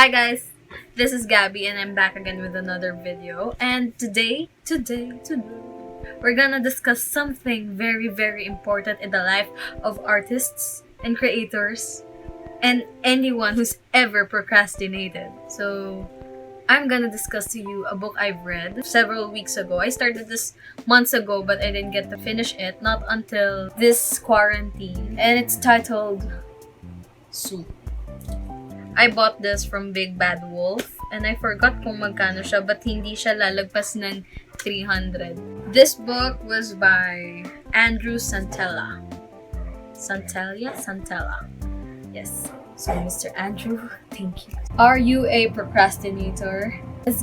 Hi guys, this is Gabby and I'm back again with another video. And today, we're gonna discuss something very important in the life of artists and creators and anyone who's ever procrastinated. So, I'm gonna discuss to you a book I've read several weeks ago. I started this months ago, but I didn't get to finish it, not until this quarantine. And it's titled Soup. I bought this from Big Bad Wolf, and I forgot kung magkano siya, but hindi siya lalagpas ng 300. This book was by Andrew Santella. Santella. Yes. So, Mr. Andrew, thank you. Are you a procrastinator?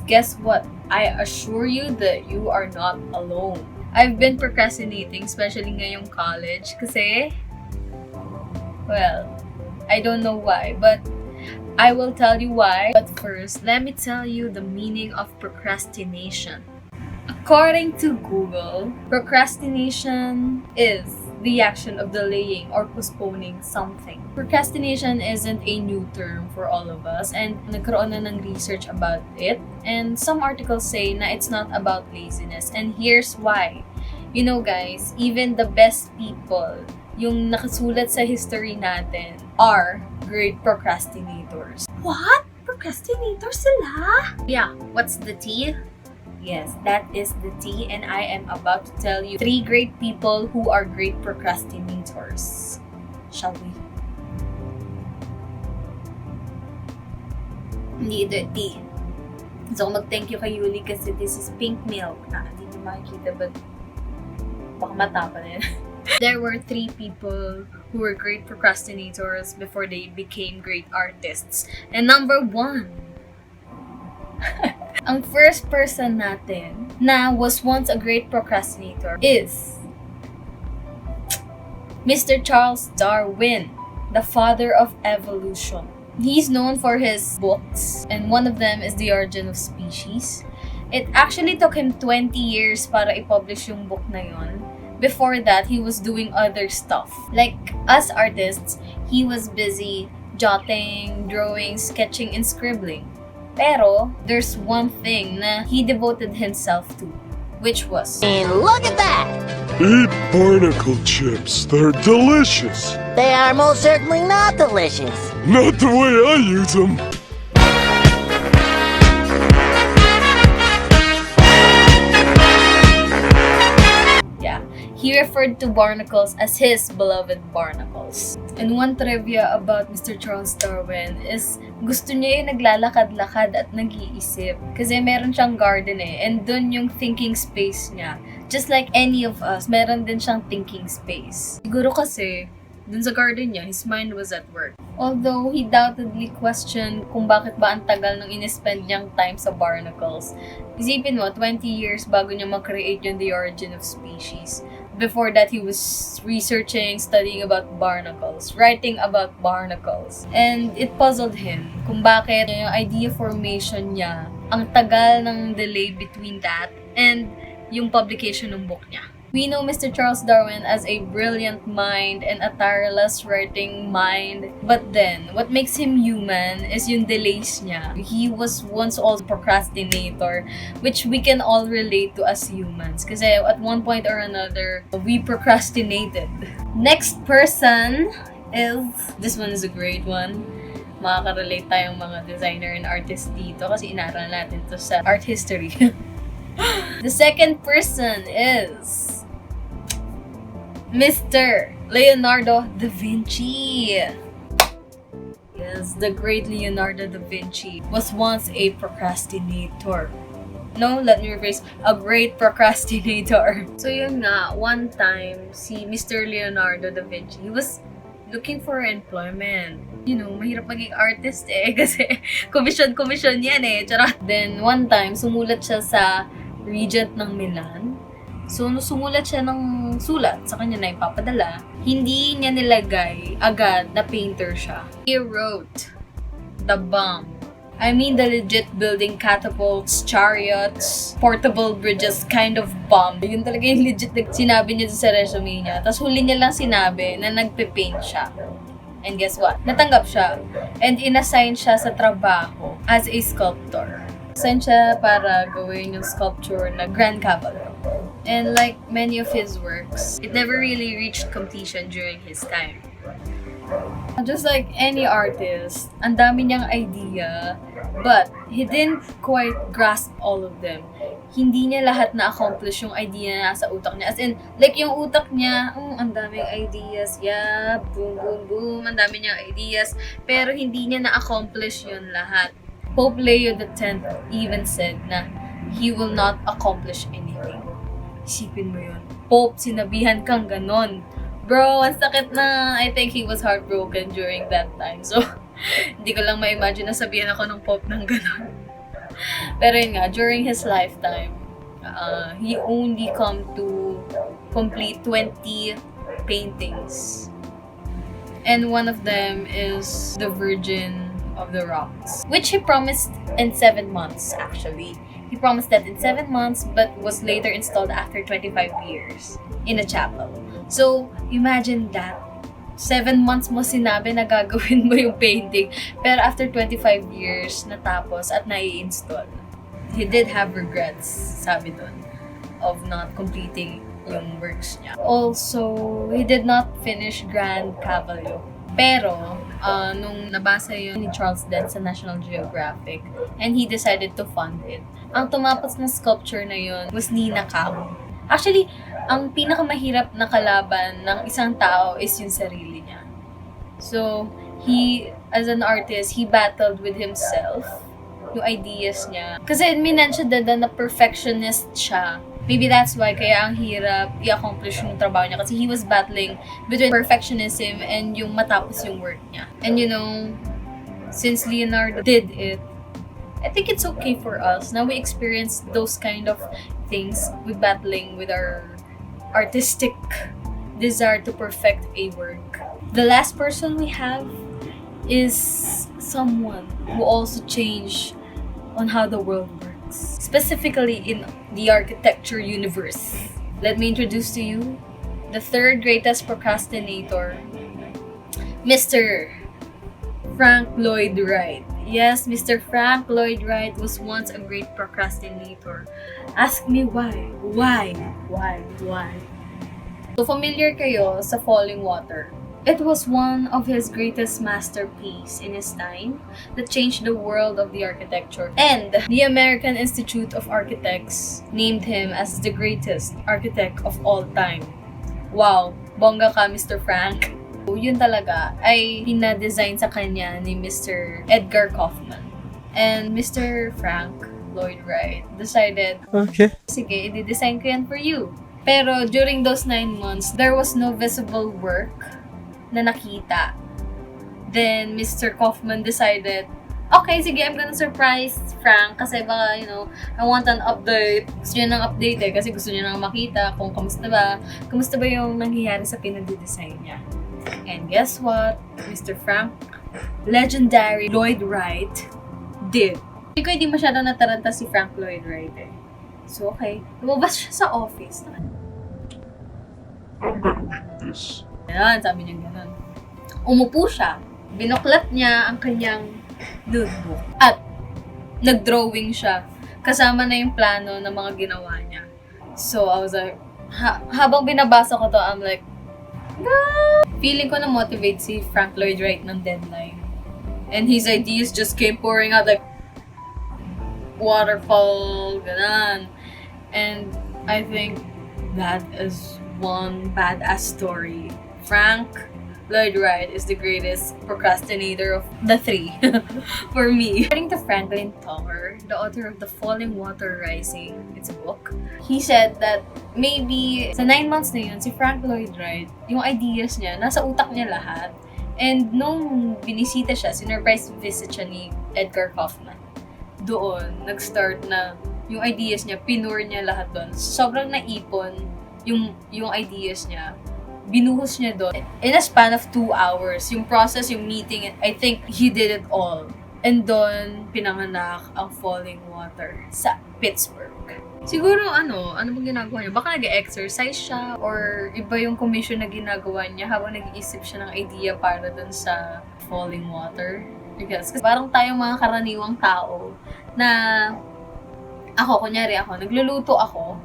Guess what? I assure you that you are not alone. I've been procrastinating, especially ngayong college, kasi, well, I don't know why, but I will tell you why. But first, let me tell you the meaning of procrastination. According to Google, procrastination is the action of delaying or postponing something. Procrastination isn't a new term for all of us, and nagkaroon na ng research about it. And some articles say na it's not about laziness, and here's why. You know guys, even the best people, yung nakasulat sa history natin, are great procrastinators. What? Procrastinators sila? Yeah, what's the tea? Yes, that is the tea, and I am about to tell you 3 great people who are great procrastinators. Shall we? Hindi ito tea. So, mag-thank you kay Yuli kasi this is pink milk. Hindi nyo makikita, but baka matapa na yun. There were 3 people who were great procrastinators before they became great artists. And number 1, ang first person natin na was once a great procrastinator is Mr. Charles Darwin, the father of evolution. He's known for his books, and one of them is The Origin of Species. It actually took him 20 years para i-publish yung book na yun. Before that, he was doing other stuff. Like us artists, he was busy jotting, drawing, sketching, and scribbling. Pero, there's one thing na he devoted himself to, which was... And look at that! Eat barnacle chips. They're delicious. They are most certainly not delicious. Not the way I use them. He referred to barnacles as his beloved barnacles. And one trivia about Mr. Charles Darwin is gusto niya yung naglalakad-lakad at nag-iisip. Kasi meron siyang garden and dun yung thinking space niya. Just like any of us, meron din siyang thinking space. Siguro kasi, dun sa garden niya, his mind was at work. Although he doubtedly questioned kung bakit ba ang tagal nung in-spend niyang time sa barnacles. Isipin mo, 20 years bago niya mag-create yung The Origin of Species. Before that, he was researching, studying about barnacles, writing about barnacles. And it puzzled him kung bakit yung idea formation niya, ang tagal ng delay between that and yung publication ng book niya. We know Mr. Charles Darwin as a brilliant mind and a tireless writing mind. But then, what makes him human is yung delays niya. He was once also a procrastinator, which we can all relate to as humans. Kasi at one point or another, we procrastinated. Next person is... This one is a great one. Makaka-relate tayong mga designer and artist dito kasi inaral natin to sa art history. The second person is... Mr. Leonardo da Vinci. Yes, the great Leonardo da Vinci was once a procrastinator. No, let me rephrase, a great procrastinator. So yun nga, one time, si Mr. Leonardo da Vinci, he was looking for employment. You know, mahirap maging artist kasi commission yan Charot. Then, one time, sumulat siya sa Regent ng Milan. So, sumulat siya ng sulat sa kanya na ipapadala, hindi niya nilagay agad na painter siya. He wrote, the bomb. I mean the legit building catapults, chariots, portable bridges kind of bomb. Yun talaga yung legit na sinabi niya sa resume niya. Tapos huli niya lang sinabi na nagpe-paint siya. And guess what? Natanggap siya. And inassign siya sa trabaho as a sculptor. Assign siya para gawin yung sculpture na Grand Cavallo. And like many of his works, it never really reached completion during his time. Just like any artist, ang dami niyang idea, but he didn't quite grasp all of them. Hindi niya lahat na-accomplish yung idea na nasa utak niya. As in, like yung utak niya, ang daming ideas, yeah, boom, boom, boom, ang dami niyang ideas, pero hindi niya na-accomplish yun lahat. Pope Leo X even said na he will not accomplish anything. Isipin mo yun. Pope, sinabihan kang ganon. Bro, ang sakit na. I think he was heartbroken during that time. So, hindi ko lang ma-imagine na sabihan ako ng Pope ng ganon. Pero yun nga, during his lifetime, he only come to complete 20 paintings. And one of them is the Virgin of the Rocks, which he promised in 7 months, actually. He promised that in 7 months, but was later installed after 25 years in a chapel. So, imagine that. 7 months mo sinabi na gagawin mo yung painting, pero after 25 years, natapos at nai-install. He did have regrets, sabi dun, of not completing yung works niya. Also, he did not finish Grand Cavallo. Pero, nung nabasa yun ni Charles Dent sa National Geographic, and he decided to fund it, ang tumapos na sculpture na yun was Nina Cao. Actually, ang pinakamahirap na kalaban ng isang tao is yung sarili niya. So, he, as an artist, he battled with himself, yung ideas niya. Kasi minention din na perfectionist siya. Maybe that's why kaya ang hirap i-accomplish yung trabaho niya. Kasi he was battling between perfectionism and yung matapos yung work niya. And you know, since Leonardo did it, I think it's okay for us. Now we experience those kind of things with battling with our artistic desire to perfect a work. The last person we have is someone who also changed on how the world works, specifically in the architecture universe. Let me introduce to you the third greatest procrastinator, Mr. Frank Lloyd Wright. Yes, Mr. Frank Lloyd Wright was once a great procrastinator. Ask me why? Why? So familiar kayo sa Falling Water. It was one of his greatest masterpieces in his time that changed the world of the architecture. And the American Institute of Architects named him as the greatest architect of all time. Wow, bongga ka, Mr. Frank. Yun talaga ay pinadesign sa kanya ni Mr. Edgar Kaufman. And Mr. Frank Lloyd Wright decided, Okay. sige, i-design ko yan for you. Pero during those 9 months, there was no visible work na nakita. Then Mr. Kaufman decided, okay, sige, I'm gonna surprise Frank kasi baka, you know, I want an update. Gusto niya ng update kasi gusto niya nang makita kung kamusta ba yung nangyayari sa pinag-design niya. And guess what? Mr. Frank, legendary Lloyd Wright, did. Hindi ko hindi masyadong nataranta si Frank Lloyd Wright eh. So okay, lumabas siya sa office. I'm gonna read this. Ayan, sabi niya ganun. Umupo siya, binuklat niya ang kanyang notebook at nag-drawing siya kasama na yung plano ng mga ginawa niya. So I was like, habang binabasa ko to, I'm like, no! Feeling ko na-motivate si Frank Lloyd Wright ng deadline. And his ideas just came pouring out like waterfall, ganon. And I think that is one badass story. Frank Lloyd Wright is the greatest procrastinator of the three for me. According to Franklin Tonger, the author of The Falling Water Rising, it's a book, he said that maybe sa 9 months na yun, si Frank Lloyd Wright, yung ideas niya, nasa utak niya lahat. And nung binisita siya, sinurprise visit siya ni Edgar Kaufman, doon, nag-start na yung ideas niya, pinur niya lahat doon. Sobrang naipon yung ideas niya. Binuhos niya doon in a span of 2 hours. Yung process, yung meeting, I think he did it all. And doon, pinanganak ang Falling Water sa Pittsburgh. Siguro ano bang ginagawa niya? Baka nag-exercise siya or iba yung commission na ginagawa niya habang nag-iisip siya ng idea para dun sa falling water. Because parang tayong mga karaniwang tao na kunyari nagluluto ako,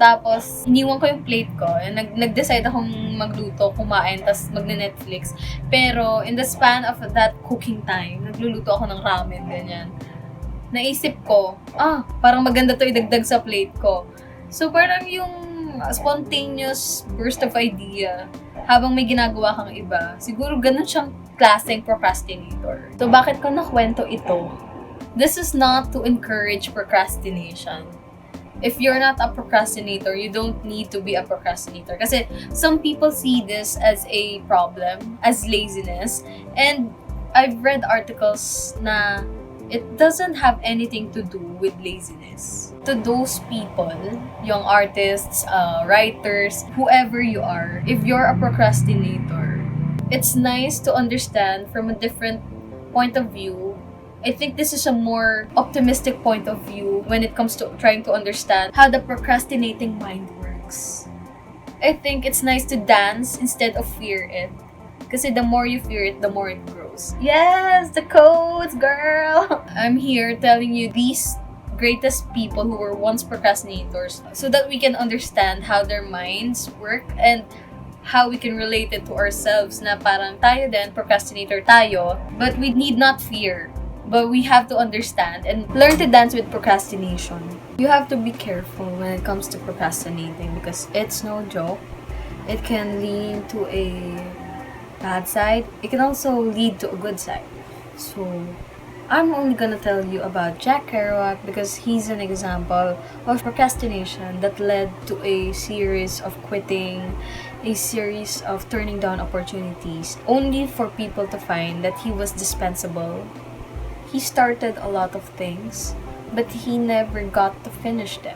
tapos iniwan ko yung plate ko, nag-decide akong magluto, kumain, tapos magne-Netflix. Pero in the span of that cooking time, nagluluto ako ng ramen, ganyan. Naisip ko, parang maganda to idagdag sa plate ko. So, parang yung spontaneous burst of idea habang may ginagawa kang iba, siguro ganun siyang klaseng procrastinator. So, bakit ko nakwento ito? This is not to encourage procrastination. If you're not a procrastinator, you don't need to be a procrastinator. Kasi some people see this as a problem, as laziness. And I've read articles na it doesn't have anything to do with laziness. To those people, young artists, writers, whoever you are, if you're a procrastinator, it's nice to understand from a different point of view. I think this is a more optimistic point of view when it comes to trying to understand how the procrastinating mind works. I think it's nice to dance instead of fear it. Kasi the more you fear it, the more it grows. Yes, the codes, girl! I'm here telling you these greatest people who were once procrastinators so that we can understand how their minds work and how we can relate it to ourselves na parang tayo din, procrastinator tayo, but we need not fear. But we have to understand and learn to dance with procrastination. You have to be careful when it comes to procrastinating because it's no joke. It can lead to a bad side. It can also lead to a good side. So, I'm only gonna tell you about Jack Kerouac because he's an example of procrastination that led to a series of quitting, a series of turning down opportunities, only for people to find that he was dispensable. He started a lot of things, but he never got to finish them.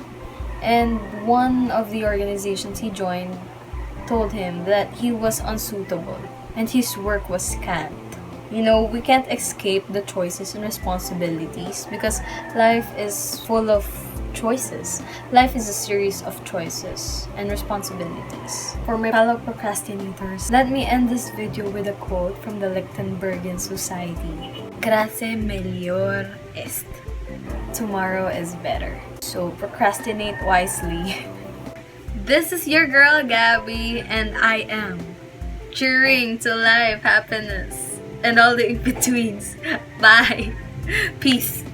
And one of the organizations he joined told him that he was unsuitable and his work was scant. You know, we can't escape the choices and responsibilities because life is full of choices. Life is a series of choices and responsibilities. For my fellow procrastinators, let me end this video with a quote from the Lichtenbergian Society. Grace melior est. Tomorrow is better. So procrastinate wisely. This is your girl Gabby and I am cheering to life, happiness, and all the in-betweens. Bye. Peace.